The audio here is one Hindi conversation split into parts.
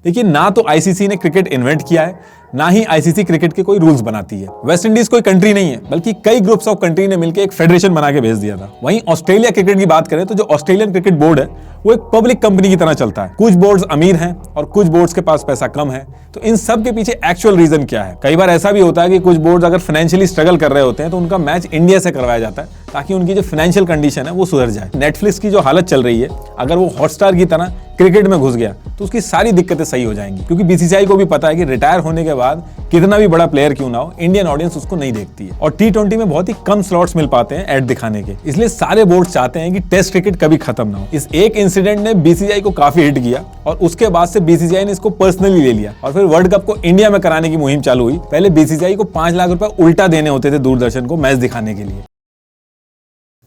देखिए, ना तो आईसीसी ने क्रिकेट इन्वेंट किया है, ना ही आईसीसी क्रिकेट के कोई रूल्स बनाती है। वेस्ट इंडीज कोई कंट्री नहीं है, बल्कि कई ग्रुप्स ऑफ कंट्री ने मिलकर एक फेडरेशन बना के भेज दिया था। वहीं ऑस्ट्रेलिया क्रिकेट की बात करें तो जो ऑस्ट्रेलियन क्रिकेट बोर्ड है वो एक पब्लिक कंपनी की तरह चलता है। कुछ बोर्ड्स अमीर हैं और कुछ बोर्ड्स के पास पैसा कम है। तो इन सब के पीछे एक्चुअल रीजन क्या है? कई बार ऐसा भी होता है कि कुछ बोर्ड्स अगर फाइनेंशियली स्ट्रगल कर रहे होते हैं तो उनका मैच इंडिया से करवाया जाता है ताकि उनकी जो फाइनेंशियल कंडीशन है वो सुधर जाए। नेटफ्लिक्स की जो हालत चल रही है, अगर वो हॉटस्टार की तरह क्रिकेट में घुस गया तो उसकी सारी दिक्कतें सही हो जाएंगी, क्योंकि बीसीसीआई को भी पता है कि रिटायर होने के बाद कितना भी बड़ा प्लेयर क्यों ना हो, इंडियन ऑडियंस उसको नहीं देखती है और टी20 में बहुत ही कम स्लॉट्स मिल पाते हैं ऐड दिखाने के। इसलिए सारे बोर्ड चाहते हैं कि टेस्ट क्रिकेट कभी खत्म ना हो। इस एक इंसिडेंट ने बीसीसीआई को काफी हिट किया और उसके बाद से बीसीसीआई ने इसको पर्सनली ले लिया और फिर वर्ल्ड कप को इंडिया में कराने की मुहिम चालू हुई। पहले बीसीसीआई को 5 लाख रुपए उल्टा देने होते थे दूरदर्शन को मैच दिखाने के लिए।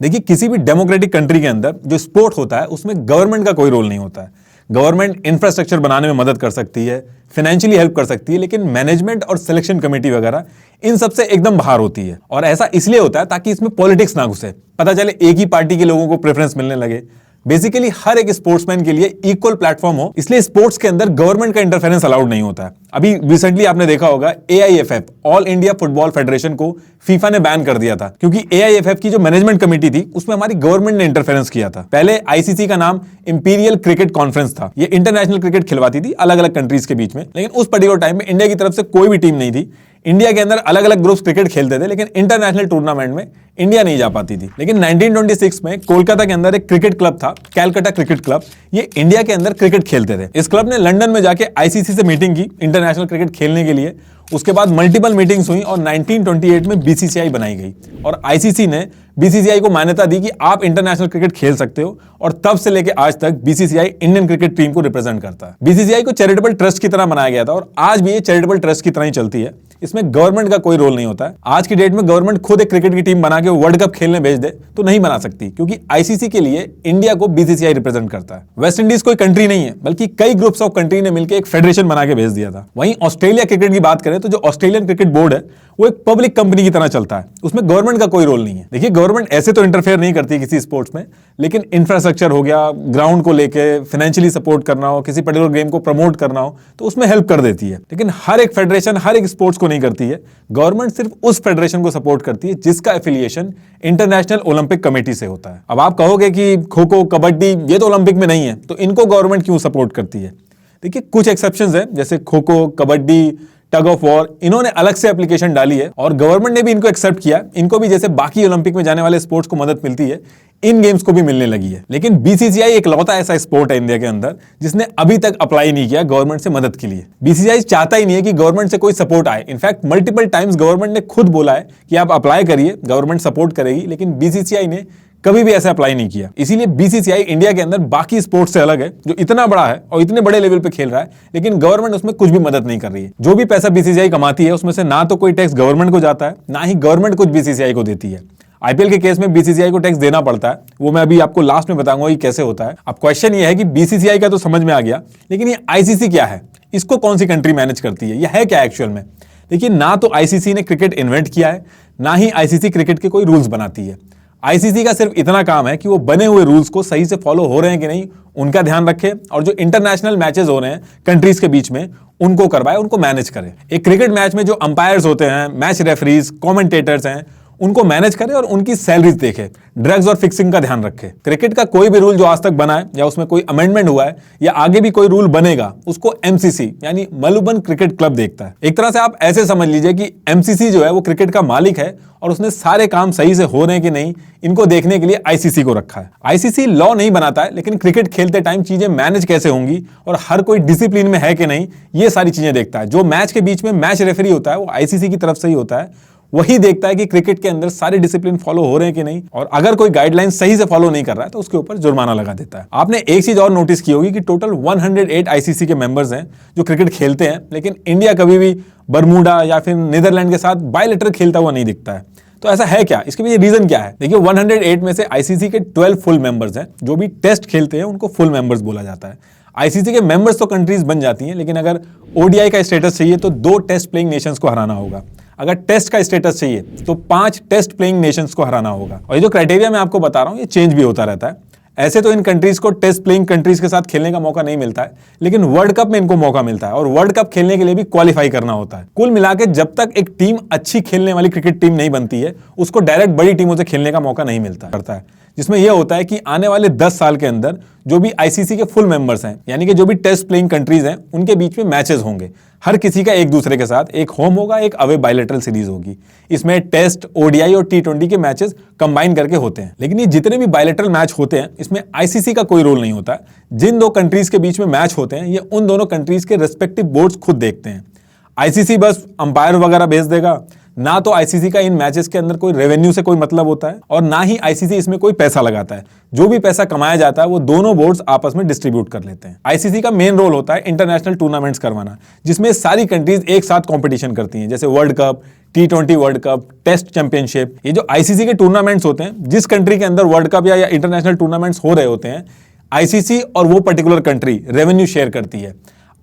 देखिए, किसी भी डेमोक्रेटिक कंट्री के अंदर जो स्पोर्ट होता है उसमें गवर्नमेंट का कोई रोल नहीं होता है। गवर्नमेंट इंफ्रास्ट्रक्चर बनाने में मदद कर सकती है, फाइनेंशियली हेल्प कर सकती है, लेकिन मैनेजमेंट और सिलेक्शन कमेटी वगैरह इन सब से एकदम बाहर होती है। और ऐसा इसलिए होता है ताकि इसमें पॉलिटिक्स ना घुसे, पता चले एक ही पार्टी के लोगों को प्रेफरेंस मिलने लगे। बेसिकली हर एक स्पोर्ट्समैन के लिए इक्वल प्लेटफॉर्म हो, इसलिए स्पोर्ट्स के अंदर गवर्नमेंट का इंटरफेरेंस अलाउड नहीं होता है। अभी रिसेंटली आपने देखा होगा AIFF all India football federation को फीफा ने बैन कर दिया था, क्योंकि AIFF की जो मैनेजमेंट कमेटी थी उसमें हमारी गवर्नमेंट ने इंटरफेरेंस किया था। पहले आईसीसी का नाम इंपीरियल क्रिकेट कॉन्फ्रेंस था। ये इंटरनेशनल क्रिकेट खिलवाती थी अलग अलग कंट्रीज के बीच में, लेकिन उस पर्टिकुलर टाइम में इंडिया की तरफ से कोई भी टीम नहीं थी। इंडिया के अंदर अलग अलग ग्रुप्स क्रिकेट खेलते थे, लेकिन इंटरनेशनल टूर्नामेंट में इंडिया नहीं जा पाती थी। लेकिन 1926 में कोलकाता के अंदर एक क्रिकेट क्लब था, कैलकाटा क्रिकेट क्लब। ये इंडिया के अंदर क्रिकेट खेलते थे। इस क्लब ने लंदन में जाके आईसीसी से मीटिंग की इंटरनेशनल क्रिकेट खेलने के लिए। उसके बाद मल्टीपल मीटिंग्स हुई और 1928 में बीसीसीआई बनाई गई और आईसीसी ने बीसीसीआई को मान्यता दी कि आप इंटरनेशनल क्रिकेट खेल सकते हो। और तब से लेके आज तक बीसीसीआई इंडियन क्रिकेट टीम को रिप्रेजेंट करता है। बीसीसीआई को चैरिटेबल ट्रस्ट की तरह बनाया गया था और आज भी ये चैरिटेबल ट्रस्ट की तरह ही चलती है। इसमें गवर्नमेंट का कोई रोल नहीं होता है। आज की डेट में गवर्नमेंट खुद एक क्रिकेट की टीम बना के वर्ल्ड कप खेलने भेज दे तो नहीं बना सकती, क्योंकि आईसीसी के लिए इंडिया को बीसीसीआई रिप्रेजेंट करता है। वेस्ट इंडीज कोई कंट्री नहीं है, बल्कि कई ग्रुप्स ऑफ कंट्री ने मिलकर एक फेडरेशन बना के भेज दिया था। वहीं ऑस्ट्रेलिया क्रिकेट की बात करें तो जो ऑस्ट्रेलियन क्रिकेट बोर्ड है वो एक पब्लिक कंपनी की तरह चलता है। उसमें गवर्नमेंट का कोई रोल नहीं है। देखिए, गवर्नमेंट ऐसे तो इंटरफेयर नहीं करती किसी स्पोर्ट्स में, लेकिन इंफ्रास्ट्रक्चर हो गया, ग्राउंड को लेके फाइनेंशियली सपोर्ट करना हो, किसी पर्टिकुलर गेम को प्रमोट करना हो तो उसमें हेल्प कर देती है। लेकिन हर एक फेडरेशन हर एक स्पोर्ट्स को नहीं करती है। गवर्नमेंट सिर्फ उस फेडरेशन को सपोर्ट करती है जिसका एफिलिएशन इंटरनेशनल ओलंपिक कमेटी से होता है। अब आप कहोगे कि खो खो, कबड्डी ये तो ओलंपिक में नहीं है, तो इनको गवर्नमेंट क्यों सपोर्ट करती है? देखिए, कुछ एक्सेप्शंस हैं, जैसे kho kho, kabaddi, tug of war, इन्होंने अलग से एप्लीकेशन डाली है और गवर्नमेंट ने भी इनको एक्सेप्ट किया। इनको भी जैसे बाकी ओलंपिक में जाने वाले स्पोर्ट्स को मदद मिलती है, इन गेम्स को भी मिलने लगी है। लेकिन बीसीसीआई एक लौता ऐसा स्पोर्ट है इंडिया के अंदर जिसने अभी तक अप्लाई नहीं किया गवर्नमेंट से मदद के लिए। बीसीसीआई चाहता ही नहीं है कि गवर्नमेंट से कोई सपोर्ट आए। इनफैक्ट मल्टीपल टाइम्स गवर्नमेंट ने खुद बोला है कि आप अप्लाई करिए, गवर्नमेंट सपोर्ट करेगी, लेकिन बीसीसीआई ने कभी भी ऐसा अप्लाई नहीं किया। इसीलिए बीसीसीआई इंडिया के अंदर बाकी स्पोर्ट्स से अलग है, जो इतना बड़ा है और इतने बड़े लेवल पे खेल रहा है, लेकिन गवर्नमेंट उसमें कुछ भी मदद नहीं कर रही है। जो भी पैसा बीसीसीआई कमाती है उसमें से ना तो कोई टैक्स गवर्नमेंट को जाता है, ना ही गवर्नमेंट कुछ बीसीसीआई को देती है। आईपीएल के केस में बीसीसीआई को टैक्स देना पड़ता है, वो मैं अभी आपको लास्ट में बताऊंगा ये कैसे होता है। अब क्वेश्चन ये है कि बीसीसीआई का तो समझ में आ गया, लेकिन ये आईसीसी क्या है? इसको कौन सी कंट्री मैनेज करती है? यह है क्या एक्चुअल में? देखिए, ना तो आईसीसी ने क्रिकेट इन्वेंट किया है, ना ही आईसीसी क्रिकेट के कोई रूल्स बनाती है। आईसीसी का सिर्फ इतना काम है कि वो बने हुए रूल्स को सही से फॉलो हो रहे हैं कि नहीं उनका ध्यान रखे, और जो इंटरनेशनल मैचेस हो रहे हैं कंट्रीज के बीच में उनको करवाए, उनको मैनेज करे। एक क्रिकेट मैच में जो अंपायर्स होते हैं, मैच रेफरीज, कमेंटेटर्स हैं, उनको मैनेज करे और उनकी सैलरीज देखे, ड्रग्स और फिक्सिंग का ध्यान रखे। क्रिकेट का कोई भी रूल जो आज तक बना है या उसमें कोई अमेंडमेंट हुआ है या आगे भी कोई रूल बनेगा, उसको एमसीसी यानी मलुबन क्रिकेट क्लब देखता है। एक तरह से आप ऐसे समझ लीजिए कि एमसीसी जो है वो क्रिकेट का मालिक है और उसने सारे काम सही से हो रहे हैं कि नहीं इनको देखने के लिए आईसीसी को रखा है। आईसीसी लॉ नहीं बनाता है, लेकिन क्रिकेट खेलते टाइम चीजें मैनेज कैसे होंगी और हर कोई डिसिप्लिन में है कि नहीं, ये सारी चीजें देखता है। जो मैच के बीच में मैच रेफरी होता है वो आईसीसी की तरफ से ही होता है, वही देखता है कि क्रिकेट के अंदर सारे डिसिप्लिन फॉलो हो रहे हैं कि नहीं, और अगर कोई गाइडलाइन सही से फॉलो नहीं कर रहा है तो उसके ऊपर जुर्माना लगा देता है। आपने एक चीज और नोटिस की होगी कि टोटल 108 आईसीसी के मेंबर्स हैं जो क्रिकेट खेलते हैं, लेकिन इंडिया कभी भी बरमूडा या फिर नीदरलैंड के साथ बायलैटरल खेलता हुआ नहीं दिखता है। तो ऐसा है क्या? इसके पीछे रीजन क्या है? देखिए, 108 में से आईसीसी के 12 फुल मेंबर्स हैं। जो भी टेस्ट खेलते हैं उनको फुल मेंबर्स बोला जाता है। आईसीसी के मेंबर्स तो कंट्रीज बन जाती हैं, लेकिन अगर ओडीआई का स्टेटस चाहिए तो 2 टेस्ट प्लेइंग नेशंस को हराना होगा। अगर टेस्ट का स्टेटस चाहिए तो 5 टेस्ट प्लेइंग नेशंस को हराना होगा। और ये जो क्राइटेरिया मैं आपको बता रहा हूं ये चेंज भी होता रहता है। ऐसे तो इन कंट्रीज को टेस्ट प्लेइंग कंट्रीज के साथ खेलने का मौका नहीं मिलता है, लेकिन वर्ल्ड कप में इनको मौका मिलता है और वर्ल्ड कप खेलने के लिए भी क्वालिफाई करना होता है। कुल मिलाकर जब तक एक टीम अच्छी खेलने वाली क्रिकेट टीम नहीं बनती है, उसको डायरेक्ट बड़ी टीमों से खेलने का मौका नहीं मिलता करता है, जिसमें यह होता है कि आने वाले 10 साल के अंदर जो भी आईसीसी के फुल मेंबर्स हैं, यानी कि जो भी टेस्ट प्लेइंग कंट्रीज हैं, उनके बीच में मैचेस होंगे। हर किसी का एक दूसरे के साथ, एक होम होगा, एक अवे बायलैटरल सीरीज होगी। इसमें टेस्ट, ओडीआई और टी20 के मैचेस कंबाइन करके होते हैं। लेकिन ये जितने भी बायलैटरल मैच होते हैं, इसमें आईसीसी का कोई रोल नहीं होता। जिन दो कंट्रीज के बीच में मैच होते हैं, ये उन दोनों कंट्रीज के रेस्पेक्टिव बोर्ड्स खुद देखते हैं। आईसीसी बस अंपायर वगैरह भेज देगा। ना तो आईसीसी का इन मैचेस के अंदर कोई रेवेन्यू से कोई मतलब होता है और ना ही आईसीसी इसमें कोई पैसा लगाता है। जो भी पैसा कमाया जाता है वो दोनों बोर्ड्स आपस में डिस्ट्रीब्यूट कर लेते हैं। आईसीसी का मेन रोल होता है इंटरनेशनल टूर्नामेंट्स करवाना, जिसमें सारी कंट्रीज एक साथ कंपटीशन करती हैं, जैसे वर्ल्ड कप, टी20 वर्ल्ड कप, टेस्ट चैंपियनशिप। ये जो आईसीसी के टूर्नामेंट्स होते हैं, जिस कंट्री के अंदर वर्ल्ड कप या इंटरनेशनल टूर्नामेंट्स हो रहे होते हैं, आईसीसी और वो पर्टिकुलर कंट्री रेवेन्यू शेयर करती है।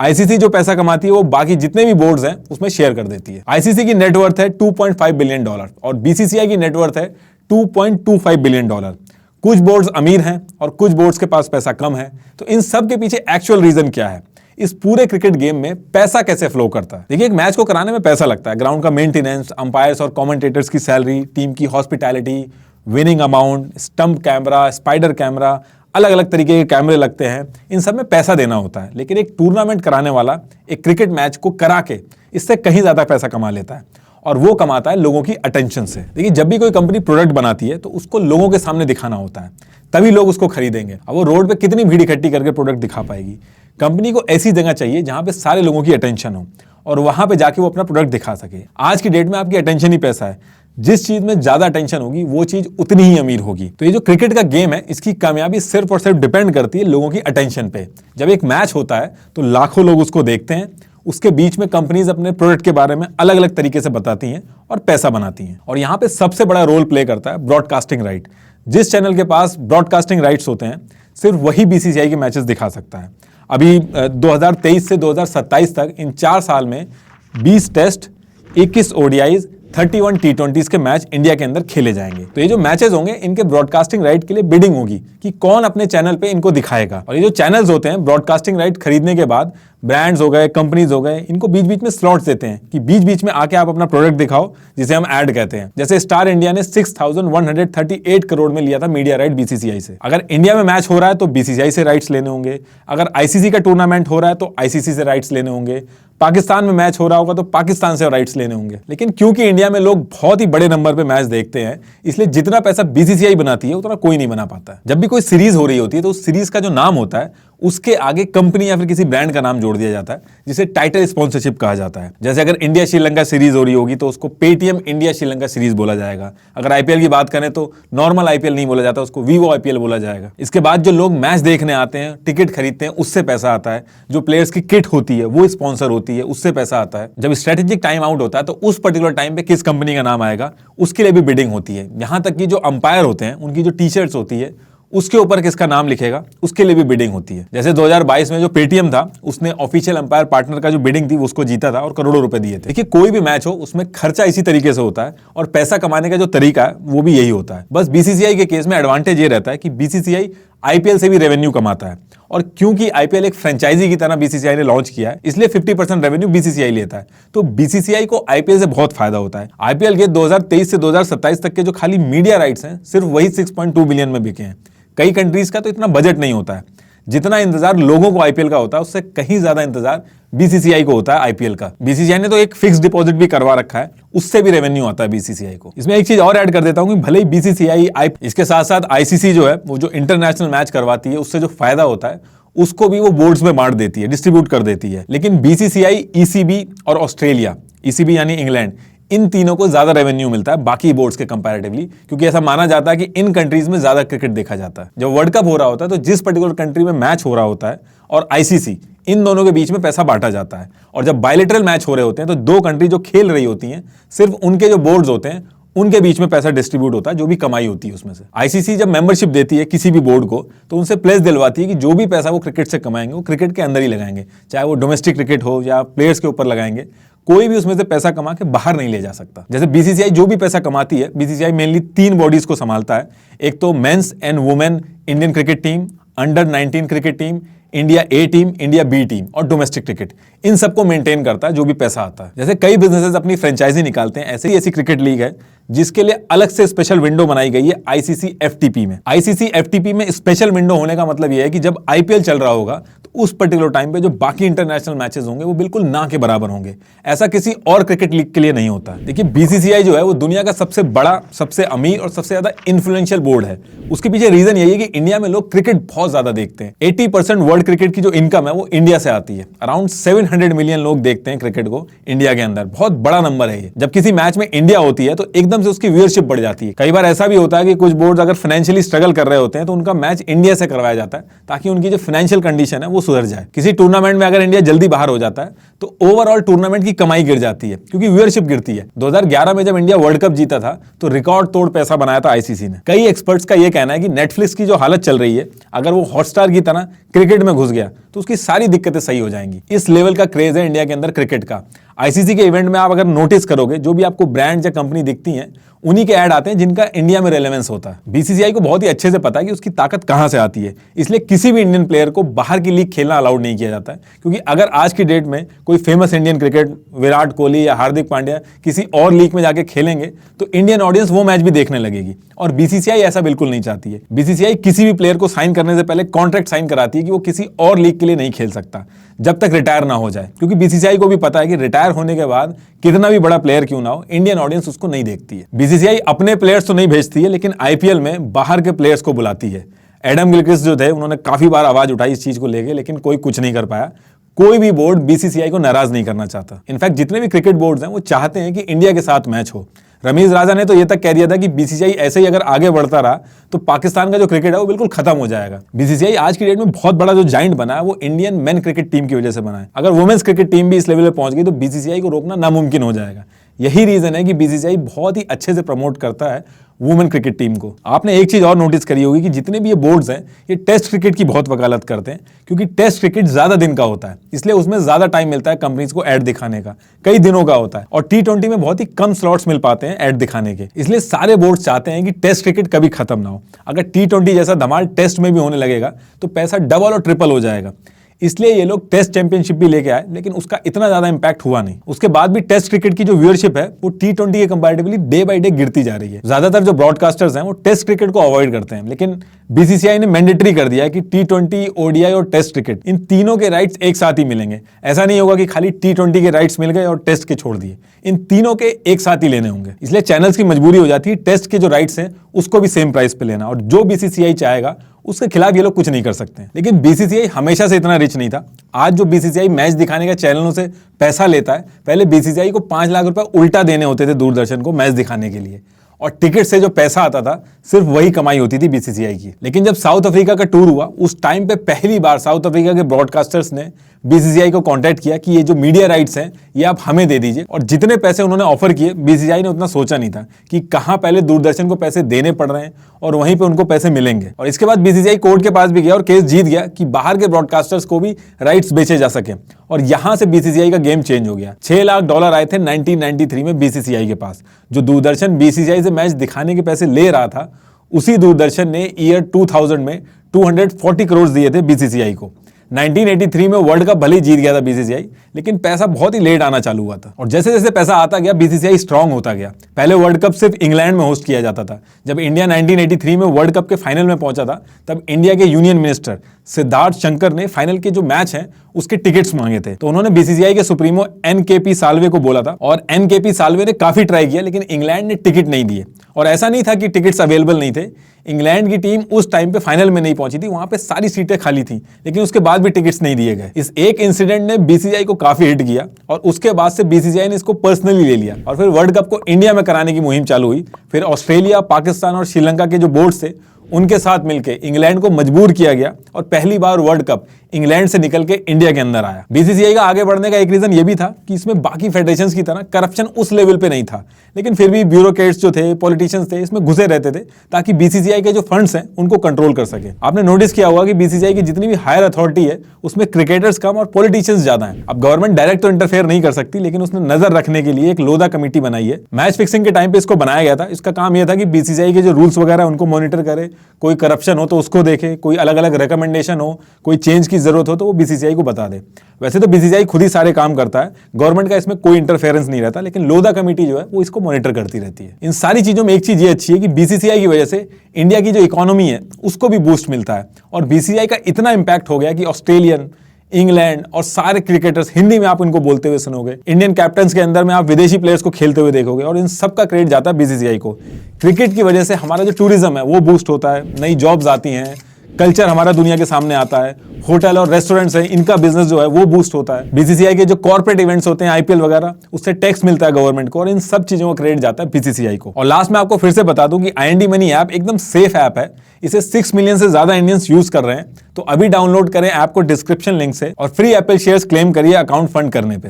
आईसीसी जो पैसा कमाती है वो बाकी जितने भी बोर्ड्स हैं उसमें शेयर कर देती है। आईसीसी की नेटवर्थ है $2.5 बिलियन और बीसीसीआई की नेटवर्थ है $2.25 बिलियन। कुछ बोर्ड्स अमीर हैं और कुछ बोर्ड्स के पास पैसा कम है। तो इन सब के पीछे एक्चुअल रीजन क्या है? इस पूरे क्रिकेट गेम में पैसा कैसे फ्लो करता है? देखिए, एक मैच को कराने में पैसा लगता है। ग्राउंड का मेंटेनेंस, अंपायर्स और कमेंटेटर्स की सैलरी, टीम की hospitality, winning amount, stump camera, spider camera, अलग अलग तरीके के कैमरे लगते हैं। इन सब में पैसा देना होता है। लेकिन एक टूर्नामेंट कराने वाला एक क्रिकेट मैच को करा के इससे कहीं ज्यादा पैसा कमा लेता है, और वो कमाता है लोगों की अटेंशन से। देखिए, जब भी कोई कंपनी प्रोडक्ट बनाती है तो उसको लोगों के सामने दिखाना होता है, तभी लोग उसको खरीदेंगे। अब वो रोड पे कितनी भीड़ इकट्ठी करके प्रोडक्ट दिखा पाएगी? कंपनी को ऐसी जगह चाहिए जहां पे सारे लोगों की अटेंशन हो और वहां पे जाके वो अपना प्रोडक्ट दिखा सके। आज की डेट में आपकी अटेंशन ही पैसा है। जिस चीज में ज्यादा अटेंशन होगी वो चीज उतनी ही अमीर होगी। तो ये जो क्रिकेट का गेम है, इसकी कामयाबी सिर्फ और सिर्फ डिपेंड करती है लोगों की अटेंशन पे। जब एक मैच होता है तो लाखों लोग उसको देखते हैं। उसके बीच में कंपनीज अपने प्रोडक्ट के बारे में अलग अलग तरीके से बताती हैं और पैसा बनाती हैं। और यहाँ पे सबसे बड़ा रोल प्ले करता है ब्रॉडकास्टिंग राइट। जिस चैनल के पास ब्रॉडकास्टिंग राइट्स होते हैं, सिर्फ वही बीसीसीआई के मैचेस दिखा सकता है। अभी 2023 से 2027 तक इन 4 साल में 20 टेस्ट, 21 ओडीआईज, 31 टी20 के मैच इंडिया के अंदर खेले जाएंगे। तो ये जो मैचेस होंगे, इनके ब्रॉडकास्टिंग राइट के लिए बिडिंग होगी कि कौन अपने चैनल पे इनको दिखाएगा। और ये जो चैनल्स होते हैं, ब्रॉडकास्टिंग राइट खरीदने के बाद ब्रांड्स हो गए, कंपनीज हो गए, इनको बीच बीच में स्लॉट्स देते हैं कि बीच बीच में आके आप अपना प्रोडक्ट दिखाओ, जिसे हम ऐड कहते हैं। जैसे स्टार इंडिया ने 6,138 करोड़ में लिया था मीडिया राइट बीसीसीआई से। अगर इंडिया में मैच हो रहा है तो बीसीसीआई से राइट्स लेने होंगे। अगर आईसीसी का टूर्नामेंट हो रहा है तो आईसीसी से राइट्स लेने होंगे। पाकिस्तान में मैच हो रहा होगा तो पाकिस्तान से राइट्स लेने होंगे। लेकिन क्योंकि इंडिया में लोग बहुत ही बड़े नंबर पे मैच देखते हैं, इसलिए जितना पैसा बीसीसीआई बनाती है उतना कोई नहीं बना पाता है। जब भी कोई सीरीज हो रही होती है तो उस सीरीज का जो नाम होता है उसके आगे कंपनी या फिर किसी ब्रांड का नाम जोड़ दिया जाता है, जिसे टाइटल स्पॉन्सरशिप कहा जाता है। जैसे अगर इंडिया श्रीलंका सीरीज हो रही होगी तो उसको पेटीएम इंडिया श्रीलंका सीरीज बोला जाएगा। अगर आईपीएल की बात करें तो नॉर्मल आईपीएल नहीं बोला जाता, उसको वीवो आईपीएल बोला जाएगा। इसके बाद जो लोग मैच देखने आते हैं, टिकट खरीदते हैं, उससे पैसा आता है। जो प्लेयर्स की किट होती है वो स्पॉन्सर होती है, उससे पैसा आता है। जब स्ट्रेटेजिक टाइम आउट होता है तो उस पर्टिकुलर टाइम पे किस कंपनी का नाम आएगा उसके लिए भी बिडिंग होती है। यहां तक कि जो अंपायर होते हैं उनकी जो टी शर्ट्स होती है उसके ऊपर किसका नाम लिखेगा उसके लिए भी बिडिंग होती है। जैसे 2022 में जो पेटीएम था, उसने ऑफिशियल अंपायर पार्टनर का जो बिडिंग थी उसको जीता था और करोड़ों रुपए दिए थे। देखिए, कोई भी मैच हो उसमें खर्चा इसी तरीके से होता है और पैसा कमाने का जो तरीका है वो भी यही होता है। बस बीसीसीआई के केस में एडवांटेज ये रहता है कि बीसीसीआई आईपीएल से भी रेवेन्यू कमाता है, और क्योंकि आईपीएल एक फ्रेंचाइजी की तरह बीसीसीआई ने लॉन्च किया है, इसलिए 50% रेवेन्यू बीसीसीआई लेता है। तो बीसीसीआई को आईपीएल से बहुत फायदा होता है। आईपीएल के 2023 से 2027 तक के जो खाली मीडिया राइट्स हैं, सिर्फ वही 6.2 बिलियन में बिके हैं। कई कंट्रीज का तो इतना बजट नहीं होता है। जितना इंतजार लोगों को आईपीएल का होता है, उससे कहीं ज्यादा इंतजार बीसीसीआई को होता है आईपीएल का। बीसीसीआई ने तो एक फिक्स डिपॉजिट भी करवा रखा है, उससे भी रेवेन्यू आता है बीसीसीआई को। इसमें एक चीज और ऐड कर देता हूं कि भले ही बीसीसीआई इसके साथ साथ आईसीसी जो है, वो जो इंटरनेशनल मैच करवाती है, उससे जो फायदा होता है उसको भी वो बोर्ड्स में बांट देती है, डिस्ट्रीब्यूट कर देती है। लेकिन बीसीसीआई, ईसीबी और ऑस्ट्रेलिया, ईसीबी यानी इंग्लैंड, इन तीनों को ज्यादा रेवेन्यू मिलता है बाकी बोर्ड्स के कंपैरेटिवली, क्योंकि ऐसा माना जाता है कि इन कंट्रीज में ज्यादा क्रिकेट देखा जाता है। जब वर्ल्ड कप हो रहा होता है तो जिस पर्टिकुलर कंट्री में मैच हो रहा होता है और आईसीसी, इन दोनों के बीच में पैसा बांटा जाता है। और जब बायलैटरल मैच हो रहे होते हैं तो दो कंट्री जो खेल रही होती हैं, सिर्फ उनके जो बोर्ड्स होते हैं उनके बीच में पैसा डिस्ट्रीब्यूट होता है, जो भी कमाई होती है उसमें से। आईसीसी जब मेंबरशिप देती है किसी भी बोर्ड को तो उनसे प्लेस दिलवाती है कि जो भी पैसा वो क्रिकेट से कमाएंगे वो क्रिकेट के अंदर ही लगाएंगे, चाहे वो डोमेस्टिक क्रिकेट हो या प्लेयर्स के ऊपर लगाएंगे। कोई भी उसमें से पैसा कमा के बाहर नहीं ले जा सकता। जैसे बीसीसीआई जो भी पैसा कमाती है, बीसीसीआई मेनली 3 बॉडीज को संभालता है। एक तो men's and women Indian cricket team, under 19 cricket team, India A team, India B team और डोमेस्टिक क्रिकेट, इन सबको मेंटेन करता है जो भी पैसा आता है। जैसे कई बिजनेसेस अपनी फ्रेंचाइजी निकालते हैं, ऐसे ही ऐसी क्रिकेट लीग है जिसके लिए अलग से स्पेशल विंडो बनाई गई है आईसीसी एफटीपी में। आईसीसी एफटीपी में स्पेशल विंडो होने का मतलब यह है कि जब आईपीएल चल रहा होगा तो उस पर्टिकुलर टाइम पे जो बाकी इंटरनेशनल मैचेस होंगे वो बिल्कुल ना के बराबर होंगे। ऐसा किसी और क्रिकेट लीग के लिए नहीं होता। देखिए, बीसीसीआई जो है वो दुनिया का सबसे बड़ा, सबसे अमीर और सबसे ज्यादा इन्फ्लुएंशियल बोर्ड है। उसके पीछे रीजन यही है कि इंडिया में लोग क्रिकेट बहुत ज्यादा देखते हैं। 80% वर्ल्ड क्रिकेट की जो इनकम है वो इंडिया से आती है। अराउंड 700 मिलियन लोग देखते हैं क्रिकेट को इंडिया के अंदर। बहुत बड़ा नंबर है ये। जब किसी मैच में इंडिया होती है तो एकदम से उसकी व्यूअरशिप बढ़ जाती है। कई बार ऐसा भी होता है कि कुछ बोर्ड अगर फाइनेंशियली स्ट्रगल कर रहे होते हैं तो उनका मैच इंडिया से करवाया जाता है ताकि उनकी जो फाइनेंशियल कंडीशन है वो सुधर जाए। किसी टूर्नामेंट में अगर इंडिया जल्दी बाहर हो जाता है तो ओवरऑल टूर्नामेंट की कमाई गिर जाती है क्योंकि व्यूअरशिप गिरती है। 2011 में जब इंडिया वर्ल्ड कप जीता था तो रिकॉर्ड तोड़ पैसा बनाया था आईसीसी ने। कई एक्सपर्ट्स का यह कहना है कि नेटफ्लिक्स की जो हालत चल रही है, अगर वो हॉटस्टार की तरह क्रिकेट में घुस गया तो उसकी सारी दिक्कतें सही हो जाएंगी। इस लेवल का क्रेज है इंडिया के अंदर क्रिकेट का। आईसीसी के इवेंट में आप अगर नोटिस करोगे, जो भी आपको ब्रांड या कंपनी दिखती हैं उन्हीं के ऐड आते हैं जिनका इंडिया में रेलेवेंस होता है। बीसीसीआई को बहुत ही अच्छे से पता है कि उसकी ताकत कहां से आती है, इसलिए किसी भी इंडियन प्लेयर को बाहर की लीग खेलना अलाउड नहीं किया जाता है। क्योंकि अगर आज की डेट में कोई famous Indian cricket Virat Kohli या हार्दिक पांड्या किसी और लीग में जाके खेलेंगे तो इंडियन ऑडियंस वो मैच भी देखने लगेगी, और बीसीसीआई ऐसा बिल्कुल नहीं चाहती है। बीसीसीआई किसी भी प्लेयर को साइन करने से पहले कॉन्ट्रैक्ट साइन कराती है कि वो किसी और लीग के लिए नहीं खेल सकता जब तक रिटायर ना हो जाए, क्योंकि बीसीसीआई को भी पता है कि रिटायर होने के बाद कितना भी बड़ा प्लेयर क्यों ना हो, इंडियन ऑडियंस उसको नहीं देखती है। बीसीसीआई अपने प्लेयर्स तो नहीं भेजती है, लेकिन आईपीएल में बाहर के प्लेयर्स को बुलाती है। एडम गिलक्रिस्ट जो थे, उन्होंने काफी बार आवाज उठाई इस चीज को लेके, लेकिन कोई कुछ नहीं कर पाया। कोई भी बोर्ड बीसीसीआई को नाराज नहीं करना चाहता। इनफैक्ट जितने भी क्रिकेट बोर्ड्स हैं वो चाहते हैं कि इंडिया के साथ मैच हो। रमीज राजा ने तो ये तक कह दिया था कि बीसीसीआई ऐसे ही अगर आगे बढ़ता रहा तो पाकिस्तान का जो क्रिकेट है वो बिल्कुल खत्म हो जाएगा। बीसीसीआई आज की डेट में बहुत बड़ा जो जाइंट बना है वो इंडियन मेन क्रिकेट टीम की वजह से बना है। अगर वुमेन्स क्रिकेट टीम भी इस लेवल पे पहुंच गई तो बीसीसीआई को रोकना नामुमकिन हो जाएगा। यही रीजन है कि बीसीसीआई बहुत ही अच्छे से प्रमोट करता है वुमेन क्रिकेट टीम को। आपने एक चीज और नोटिस करी होगी कि जितने भी ये बोर्ड्स हैं ये टेस्ट क्रिकेट की बहुत वकालत करते हैं, क्योंकि टेस्ट क्रिकेट ज्यादा दिन का होता है, इसलिए उसमें ज्यादा टाइम मिलता है कंपनीज को ऐड दिखाने का, कई दिनों का होता है। और टी20 में बहुत ही कम स्लॉट्स मिल पाते हैं ऐड दिखाने के, इसलिए सारे बोर्ड चाहते हैं कि टेस्ट क्रिकेट कभी खत्म ना हो। अगर टी20 जैसा धमाल टेस्ट में भी होने लगेगा तो पैसा डबल और ट्रिपल हो जाएगा। इसलिए ये लोग टेस्ट चैंपियनशिप भी लेके आए, लेकिन उसका इतना ज्यादा इंपैक्ट हुआ नहीं। उसके बाद भी टेस्ट क्रिकेट की जो व्यूअरशिप है वो टी20 के कंपैरेटिवली डे बाय डे गिरती जा रही है। ज्यादातर जो ब्रॉडकास्टर्स हैं वो टेस्ट क्रिकेट को अवॉइड करते हैं, लेकिन बीसीसीआई ने मैंडेटरी कर दिया है कि टी20, ओडीआई और टेस्ट क्रिकेट, इन तीनों के राइट्स एक साथ ही मिलेंगे। ऐसा नहीं होगा कि खाली टी20 के राइट्स मिल गए और टेस्ट के छोड़ दिए, इन तीनों के एक साथ ही लेने होंगे। इसलिए चैनल्स की मजबूरी हो जाती है टेस्ट के जो राइट्स हैं उसको भी सेम प्राइस पे लेना, और जो बीसीसीआई चाहेगा उसके खिलाफ ये लोग कुछ नहीं कर सकते। लेकिन बीसीसीआई हमेशा से इतना रिच नहीं था। आज जो बीसीसीआई मैच दिखाने का चैनलों से पैसा लेता है, पहले बीसीसीआई को 5 लाख रुपए उल्टा देने होते थे दूरदर्शन को मैच दिखाने के लिए, और टिकट से जो पैसा आता था सिर्फ वही कमाई होती थी बीसीसीआई की। लेकिन जब साउथ अफ्रीका का टूर हुआ उस टाइम पे पहली बार साउथ अफ्रीका के ब्रॉडकास्टर्स ने बीसीसीआई को कांटेक्ट किया कि ये जो मीडिया राइट्स हैं ये आप हमें दे दीजिए, और जितने पैसे उन्होंने ऑफर किए बीसीसीआई ने उतना सोचा नहीं था कि कहां पहले दूरदर्शन को पैसे देने पड़ रहे हैं और वहीं पे उनको पैसे मिलेंगे। और इसके बाद बीसीसीआई कोर्ट के पास भी गया और केस जीत गया कि बाहर के ब्रॉडकास्टर्स को भी राइट्स बेचे जा सके, और यहां से बीसीसीआई का गेम चेंज हो गया। $6 लाख आए थे 1993 में बीसीसीआई के पास। जो दूरदर्शन बीसीसीआई से मैच दिखाने के पैसे ले रहा था, उसी दूरदर्शन ने ईयर 2000 में 240 करोड़ दिए थे बीसीसीआई को। 1983 में वर्ल्ड कप भले ही जीत गया था बीसीसीआई, लेकिन पैसा बहुत ही लेट आना चालू हुआ था, और जैसे जैसे पैसा आता गया बीसीसीआई स्ट्रांग होता गया। पहले वर्ल्ड कप सिर्फ इंग्लैंड में होस्ट किया जाता था। जब इंडिया 1983 में वर्ल्ड कप के फाइनल में पहुंचा था तब इंडिया के यूनियन मिनिस्टर सिद्धार्थ शंकर ने फाइनल के जो मैच हैं उसके टिकट्स मांगे थे, तो उन्होंने बीसीसीआई के सुप्रीमो एनकेपी साल्वे को बोला था, और एनकेपी साल्वे ने काफी ट्राई किया, लेकिन इंग्लैंड ने टिकट नहीं दिए। और ऐसा नहीं था कि टिकट्स अवेलेबल नहीं थे, इंग्लैंड की टीम उस टाइम पे फाइनल में नहीं पहुंची थी, वहां पे सारी सीटें खाली थी, लेकिन उसके बाद भी टिकट्स नहीं दिए गए। इस एक इंसिडेंट ने बीसीसीआई को काफी हिट किया, और उसके बाद से बीसीसीआई ने इसको पर्सनली ले लिया, और फिर वर्ल्ड कप को इंडिया में कराने की मुहिम चालू हुई। फिर ऑस्ट्रेलिया, पाकिस्तान और श्रीलंका के जो बोर्ड थे उनके साथ मिलकर इंग्लैंड को मजबूर किया गया और पहली बार वर्ल्ड कप इंग्लैंड से निकल के इंडिया के अंदर आया। बीसीसीआई का आगे बढ़ने का एक रीजन ये भी था कि इसमें बाकी फेडरेशंस की तरह करप्शन उस लेवल पे नहीं था, लेकिन फिर भी ब्यूरोक्रेट्स जो थे, पॉलिटिशियंस थे, इसमें घुसे रहते थे ताकि बीसीसीआई के जो फंड्स हैं उनको कंट्रोल कर सके। आपने नोटिस किया होगा कि बीसीसीआई की जितनी भी हायर अथॉरिटी है उसमें क्रिकेटर्स कम और पॉलिटिशियंस ज्यादा हैं। अब गवर्नमेंट डायरेक्ट तो इंटरफेयर नहीं कर सकती, लेकिन उसने नजर रखने के लिए एक लोधा कमेटी बनाई है। मैच फिक्सिंग के टाइम पे इसको बनाया गया था। इसका काम यह था कि बीसीसीआई के जो रूल्स वगैरह उनको मॉनिटर करे, कोई करप्शन हो तो उसको देखे, कोई अलग अलग रिकमेंडेशन हो, कोई चेंज की जरूरत हो तो वो बीसीसीआई को बता दे। वैसे तो बीसीसीआई खुद ही सारे काम करता है, गवर्नमेंट का इसमें कोई इंटरफेरेंस नहीं रहता, लेकिन लोधा कमेटी जो है वो इसको मॉनिटर करती रहती है। इन सारी चीजों में एक चीज ये अच्छी है कि बीसीसीआई की वजह से इंडिया की जो इकोनॉमी है उसको भी बूस्ट मिलता है। और बीसीसीआई का इतना इंपैक्ट हो गया कि ऑस्ट्रेलियन, इंग्लैंड और सारे क्रिकेटर्स, हिंदी में आप इनको बोलते हुए सुनोगे, इंडियन कैप्टन्स के अंदर में आप विदेशी प्लेयर्स को खेलते हुए देखोगे, और इन सब का क्रेडिट जाता है बीसीसीआई को। क्रिकेट की वजह से हमारा जो टूरिज्म है वो बूस्ट होता है, नई जॉब्स आती हैं, कल्चर हमारा दुनिया के सामने आता है, होटल और रेस्टोरेंट्स हैं इनका बिजनेस जो है वो बूस्ट होता है। बीसीसीआई के जो कॉर्पोरेट इवेंट्स होते हैं, आईपीएल वगैरह, उससे टैक्स मिलता है गवर्नमेंट को, और इन सब चीजों का क्रेडिट जाता है बीसीसीआई को। और लास्ट में आपको फिर से बता दूं कि आईएनडी मनी ऐप एकदम सेफ ऐप है। इसे 6 मिलियन से ज्यादा इंडियंस यूज कर रहे हैं। तो अभी डाउनलोड करें ऐप को डिस्क्रिप्शन लिंक से और फ्री एप्पल शेयर्स क्लेम करिए अकाउंट फंड करने पे।